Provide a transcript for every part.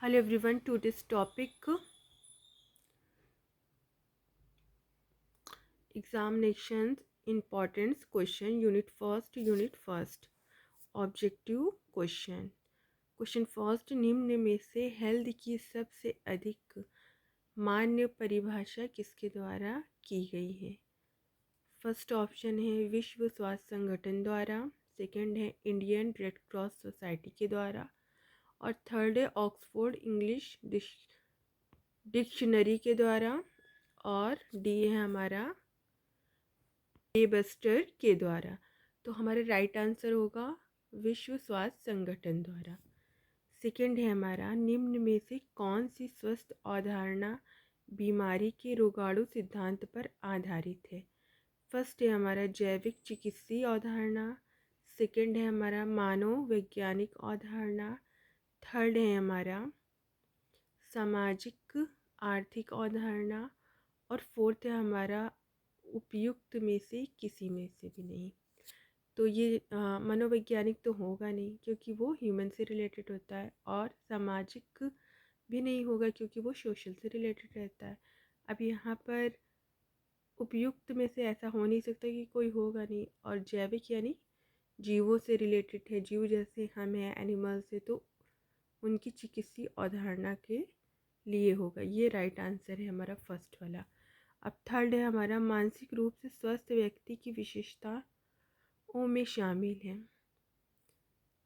Hello everyone, to this topic examinations importance question unit first objective question first निम्न में से health की सबसे अधिक मान्य परिभाषा किसके द्वारा की गई है। फर्स्ट ऑप्शन है विश्व स्वास्थ्य संगठन द्वारा, सेकंड है इंडियन रेड क्रॉस सोसाइटी के द्वारा और थर्ड है ऑक्सफोर्ड इंग्लिश डिक्शनरी के द्वारा और डी है हमारा वेबस्टर के द्वारा। तो हमारा राइट आंसर होगा विश्व स्वास्थ्य संगठन द्वारा। सेकंड है हमारा निम्न में से कौन सी स्वस्थ अवधारणा बीमारी के रोगाणु सिद्धांत पर आधारित है। फर्स्ट है हमारा जैविक चिकित्सीय अवधारणा, सेकंड है हमारा मानव वैज्ञानिक अवधारणा, थर्ड है हमारा सामाजिक आर्थिक अवधारणा और फोर्थ है हमारा उपयुक्त में से किसी में से भी नहीं। तो ये मनोवैज्ञानिक तो होगा नहीं क्योंकि वो ह्यूमन से रिलेटेड होता है और सामाजिक भी नहीं होगा क्योंकि वो सोशल से रिलेटेड रहता है। अब यहाँ पर उपयुक्त में से ऐसा हो नहीं सकता कि कोई होगा नहीं। और जैविक यानी जीवों से रिलेटेड है, जीव जैसे हम हैं एनिमल से, तो उनकी चिकित्सीय अवधारणा के लिए होगा। ये राइट आंसर है हमारा फर्स्ट वाला। अब थर्ड है हमारा मानसिक रूप से स्वस्थ व्यक्ति की विशेषताओं में शामिल है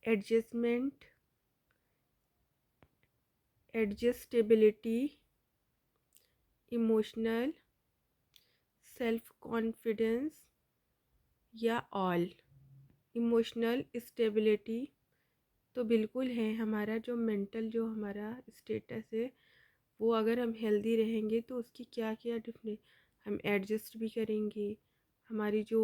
adjustment, adjustability, emotional, self confidence या ऑल। इमोशनल स्टेबिलिटी तो बिल्कुल है, हमारा जो मेंटल जो हमारा स्टेटस है वो अगर हम हेल्दी रहेंगे तो उसकी क्या क्या डिफरेंट हम एडजस्ट भी करेंगे। हमारी जो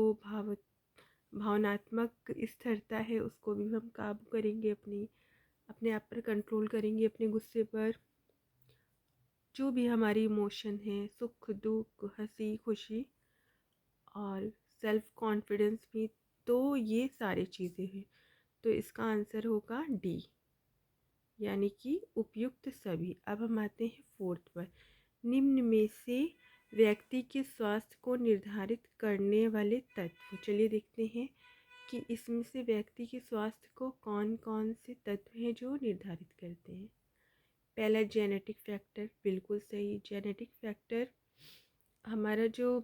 भावनात्मक स्थिरता है उसको भी हम काबू करेंगे, अपने आप पर कंट्रोल करेंगे, अपने गुस्से पर। जो भी हमारी इमोशन है, सुख दुख हंसी खुशी और सेल्फ कॉन्फिडेंस भी, तो ये सारी चीज़ें हैं। तो इसका आंसर होगा डी यानी कि उपयुक्त सभी। अब हम आते हैं फोर्थ पर, निम्न में से व्यक्ति के स्वास्थ्य को निर्धारित करने वाले तत्व। चलिए देखते हैं कि इसमें से व्यक्ति के स्वास्थ्य को कौन कौन से तत्व हैं जो निर्धारित करते हैं। पहला जेनेटिक फैक्टर, बिल्कुल सही। जेनेटिक फैक्टर हमारा जो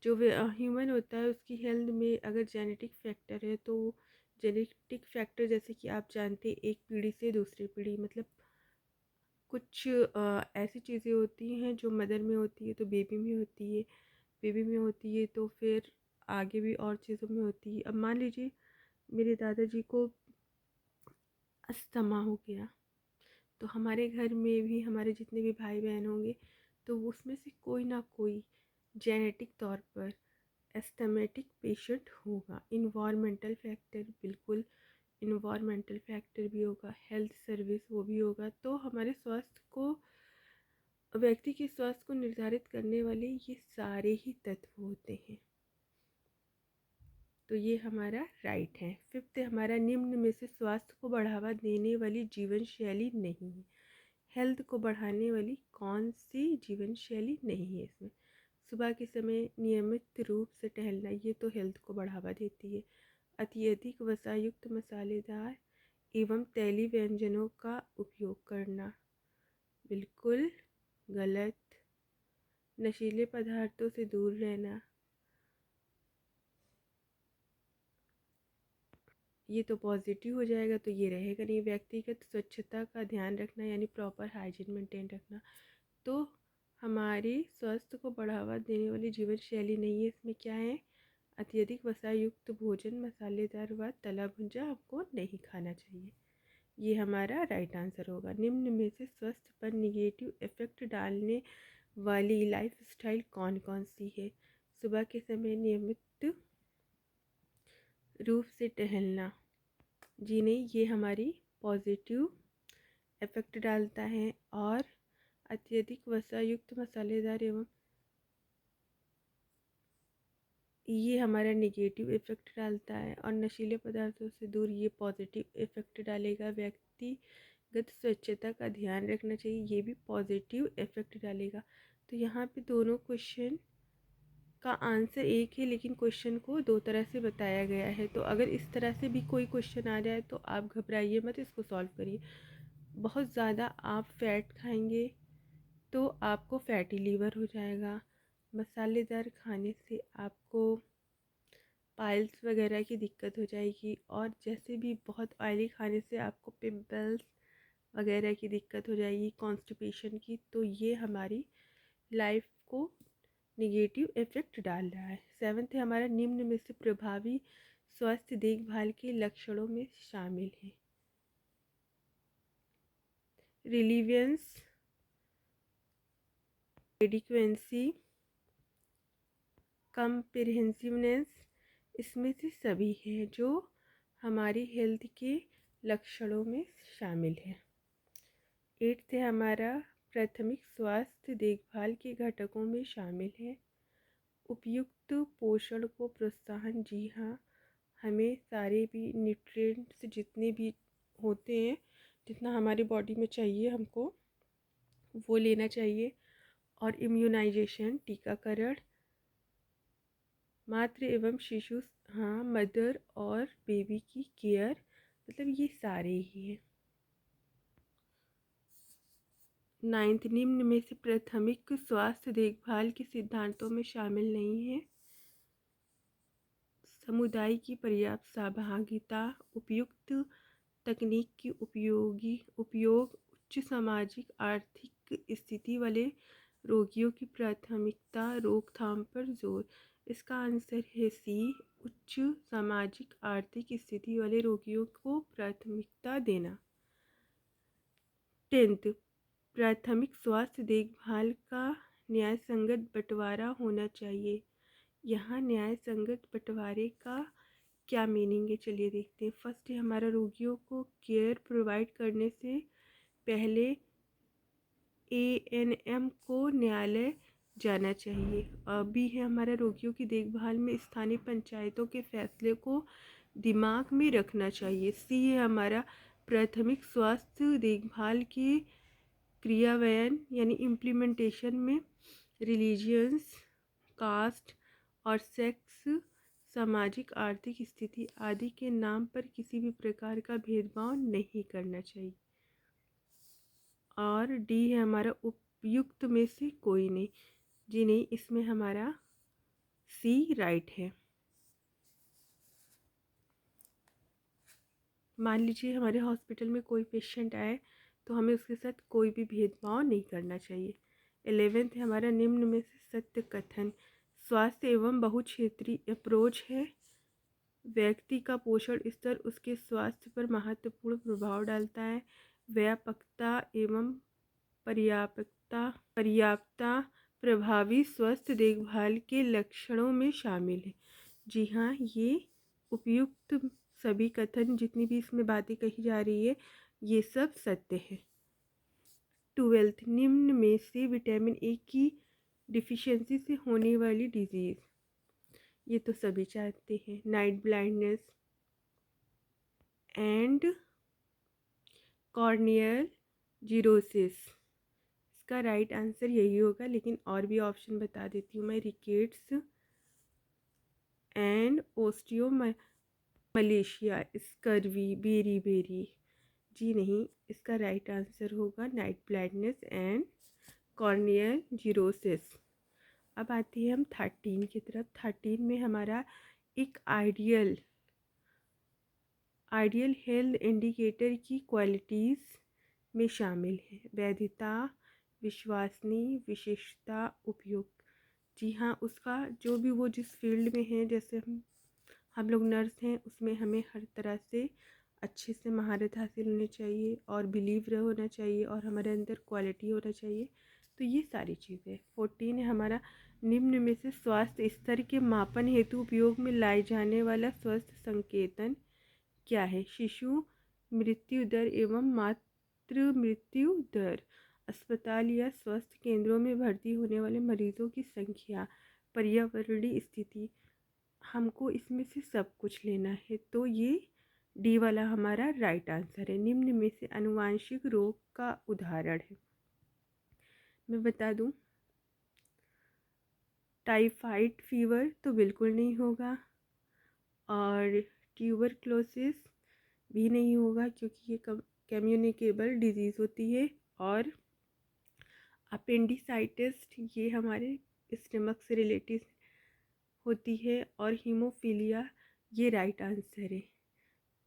जो ह्यूमन होता है उसकी हेल्थ में अगर जेनेटिक फैक्टर है तो जेनेटिक फैक्टर जैसे कि आप जानते हैं एक पीढ़ी से दूसरी पीढ़ी, मतलब कुछ ऐसी चीज़ें होती हैं जो मदर में होती है तो बेबी में होती है, बेबी में होती है तो फिर आगे भी और चीज़ों में होती है। अब मान लीजिए मेरे दादाजी को अस्थमा हो गया तो हमारे घर में भी हमारे जितने भी भाई बहन होंगे तो उसमें से कोई ना कोई जेनेटिक तौर पर एस्थमेटिक पेशेंट होगा। इन्वायरमेंटल फैक्टर, बिल्कुल इन्वायरमेंटल फैक्टर भी होगा, हेल्थ सर्विस वो भी होगा। तो हमारे स्वास्थ्य को, व्यक्ति के स्वास्थ्य को निर्धारित करने वाले ये सारे ही तत्व होते हैं। तो ये हमारा राइट है। फिफ्थ हमारा निम्न में से स्वास्थ्य को बढ़ावा देने वाली जीवन शैली नहीं है। हेल्थ को बढ़ाने वाली कौन सी जीवन शैली नहीं है इसमें। सुबह के समय नियमित रूप से टहलना, ये तो हेल्थ को बढ़ावा देती है। अत्यधिक वसायुक्त मसालेदार एवं तैलीय व्यंजनों का उपयोग करना, बिल्कुल गलत। नशीले पदार्थों से दूर रहना, ये तो पॉजिटिव हो जाएगा तो ये रहेगा नहीं। व्यक्तिगत स्वच्छता का ध्यान रखना यानी प्रॉपर हाइजीन मेंटेन रखना, तो हमारी स्वास्थ्य को बढ़ावा देने वाली जीवन शैली नहीं है। इसमें क्या है, अत्यधिक वसायुक्त भोजन, मसालेदार व तला भुजा हमको नहीं खाना चाहिए। ये हमारा राइट आंसर होगा। निम्न में से स्वास्थ्य पर निगेटिव इफेक्ट डालने वाली लाइफ स्टाइल कौन कौन सी है। सुबह के समय नियमित रूप से टहलना, जी नहीं, ये हमारी पॉजिटिव इफेक्ट डालता है। और अत्यधिक वसायुक्त मसालेदार एवं, ये हमारा निगेटिव इफेक्ट डालता है। और नशीले पदार्थों से दूर, ये पॉजिटिव इफेक्ट डालेगा। व्यक्ति गत स्वच्छता का ध्यान रखना चाहिए, ये भी पॉजिटिव इफेक्ट डालेगा। तो यहाँ पे दोनों क्वेश्चन का आंसर एक है, लेकिन क्वेश्चन को दो तरह से बताया गया है। तो अगर इस तरह से भी कोई क्वेश्चन आ जाए तो आप घबराइए मत, इसको सॉल्व करिए। बहुत ज़्यादा आप फैट खाएंगे तो आपको फैटी लीवर हो जाएगा। मसालेदार खाने से आपको पाइल्स वगैरह की दिक्कत हो जाएगी, और जैसे भी बहुत ऑयली खाने से आपको पिंपल्स वगैरह की दिक्कत हो जाएगी, कॉन्स्टिपेशन की। तो ये हमारी लाइफ को निगेटिव इफेक्ट डाल रहा है। सेवन्थ है हमारा, निम्न में से प्रभावी स्वास्थ्य देखभाल के लक्षणों में शामिल है रिलीवियंस, एडिक्वेंसी, कम्प्रिहेंसिवनेस। इसमें से सभी है जो हमारी हेल्थ के लक्षणों में शामिल है। एट्थ है हमारा, प्राथमिक स्वास्थ्य देखभाल के घटकों में शामिल है उपयुक्त पोषण को प्रोत्साहन। जी हाँ, हमें सारे भी न्यूट्रिएंट्स जितने भी होते हैं, जितना हमारी बॉडी में चाहिए हमको वो लेना चाहिए। और इम्यूनाइजेशन, टीकाकरण, मातृ एवं शिशु, हाँ, मदर और बेबी की केयर, मतलब ये सारे ही हैं। नाइन्थ, निम्न में से प्राथमिक स्वास्थ्य देखभाल के सिद्धांतों में शामिल नहीं है समुदाय की पर्याप्त सहभागिता, उपयुक्त तकनीक की उपयोग, उच्च सामाजिक आर्थिक स्थिति वाले रोगियों की प्राथमिकता, रोकथाम पर जोर। इसका आंसर है सी, उच्च सामाजिक आर्थिक स्थिति वाले रोगियों को प्राथमिकता देना। 10th, प्राथमिक स्वास्थ्य देखभाल का न्यायसंगत बंटवारा होना चाहिए। यहाँ न्यायसंगत बंटवारे का क्या मीनिंग है, चलिए देखते हैं। फर्स्ट है हमारा, रोगियों को केयर प्रोवाइड करने से पहले एएनएम को न्यायालय जाना चाहिए। बी है हमारा, रोगियों की देखभाल में स्थानीय पंचायतों के फैसले को दिमाग में रखना चाहिए। सी है हमारा, प्राथमिक स्वास्थ्य देखभाल के क्रियान्वयन यानी इम्प्लीमेंटेशन में रिलीजियंस, कास्ट और सेक्स, सामाजिक आर्थिक स्थिति आदि के नाम पर किसी भी प्रकार का भेदभाव नहीं करना चाहिए। और डी है हमारा, उपयुक्त में से कोई नहीं। जी नहीं, इसमें हमारा सी राइट है। मान लीजिए हमारे हॉस्पिटल में कोई पेशेंट आए तो हमें उसके साथ कोई भी भेदभाव नहीं करना चाहिए। 11th है हमारा, निम्न में से सत्य कथन। स्वास्थ्य एवं बहुक्षेत्रीय अप्रोच है। व्यक्ति का पोषण स्तर उसके स्वास्थ्य पर महत्वपूर्ण प्रभाव डालता है। व्यापकता एवं पर्याप्तता प्रभावी स्वास्थ्य देखभाल के लक्षणों में शामिल है। जी हाँ, ये उपयुक्त सभी कथन जितनी भी इसमें बातें कही जा रही है ये सब सत्य है। 12th, निम्न में से विटामिन ए की डिफिशियंसी से होने वाली डिजीज़, ये तो सभी जानते हैं, night blindness and corneal xerosis. इसका राइट आंसर यही होगा, लेकिन और भी ऑप्शन बता देती हूँ मैं। रिकेट्स एंड ओस्टियोमलेशिया, स्कर्वी, बेरी। जी नहीं, इसका राइट आंसर होगा night blindness and corneal xerosis. अब आते हैं हम 13 की तरफ। 13 में हमारा एक आइडियल हेल्थ इंडिकेटर की क्वालिटीज़ में शामिल है। वैधता, विश्वसनीय, विशेषता, उपयुक्त। जी हाँ, उसका जो भी वो जिस फील्ड में है, जैसे हम लोग नर्स हैं, उसमें हमें हर तरह से अच्छे से महारत हासिल होनी चाहिए और बिलीव होना चाहिए और हमारे अंदर क्वालिटी होना चाहिए। तो ये सारी चीज़ें। 14 है हमारा, निम्न में से स्वास्थ्य स्तर के मापन हेतु उपयोग में लाए जाने वाला स्वास्थ्य संकेतन क्या है। शिशु मृत्यु दर एवं मातृ मृत्यु दर, अस्पताल या स्वास्थ्य केंद्रों में भर्ती होने वाले मरीजों की संख्या, पर्यावरणीय स्थिति। हमको इसमें से सब कुछ लेना है, तो ये डी वाला हमारा राइट आंसर है। निम्न में से आनुवांशिक रोग का उदाहरण है, मैं बता दूं, टाइफाइड फीवर तो बिल्कुल नहीं होगा, और ट्यूबरक्लोसिस भी नहीं होगा क्योंकि ये कम्युनिकेबल डिजीज़ होती है, और अपेंडिसाइटिस ये हमारे स्टमक से रिलेटेड होती है, और हीमोफीलिया ये राइट आंसर है।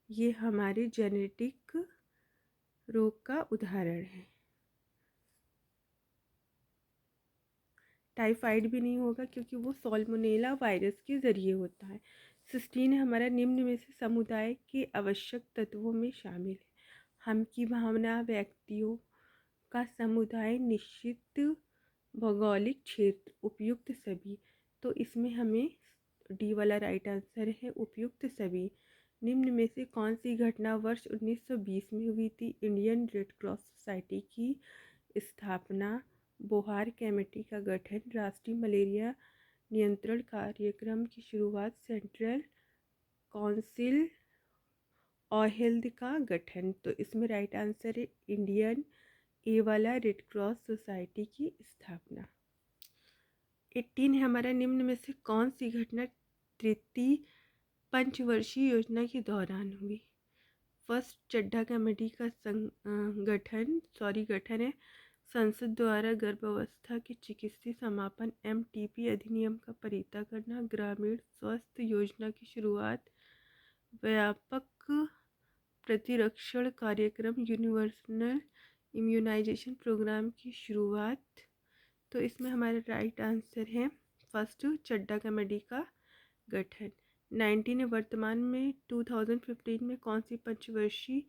ये हमारे जेनेटिक रोग का उदाहरण है। टाइफाइड भी नहीं होगा क्योंकि वो सॉल्मोनेला वायरस के ज़रिए होता है। 16 हमारा निम्न में से समुदाय के आवश्यक तत्वों में शामिल है। हम की भावना, व्यक्तियों का समुदाय, निश्चित भौगोलिक क्षेत्र, उपयुक्त सभी। तो इसमें हमें डी वाला राइट आंसर है, उपयुक्त सभी। निम्न में से कौन सी घटना वर्ष 1920 में हुई थी? इंडियन रेड क्रॉस सोसाइटी की स्थापना, बोहार कमेटी का गठन, राष्ट्रीय मलेरिया नियंत्रण कार्यक्रम की शुरुआत, सेंट्रल काउंसिल और हेल्थ का गठन। तो इसमें राइट आंसर है इंडियन ए वाला रेड क्रॉस सोसाइटी की स्थापना। 18 है हमारा, निम्न में से कौन सी घटना तृतीय पंचवर्षीय योजना के दौरान हुई? फर्स्ट, चड्ढा कमेटी का गठन है। संसद द्वारा गर्भावस्था की चिकित्सीय समापन, एमटीपी अधिनियम का परिता करना, ग्रामीण स्वास्थ्य योजना की शुरुआत, व्यापक प्रतिरक्षण कार्यक्रम, यूनिवर्सल इम्यूनाइजेशन प्रोग्राम की शुरुआत। तो इसमें हमारा राइट आंसर है फर्स्ट, चड्ढा कमेटी का गठन। 19 वर्तमान में 2015 में कौन सी पंचवर्षीय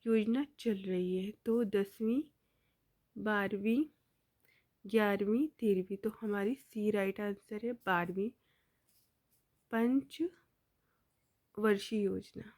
योजना चल रही है? तो 10वीं, 12वीं, 11वीं, 13वीं। तो हमारी सी राइट आंसर है 12वीं पंचवर्षीय योजना।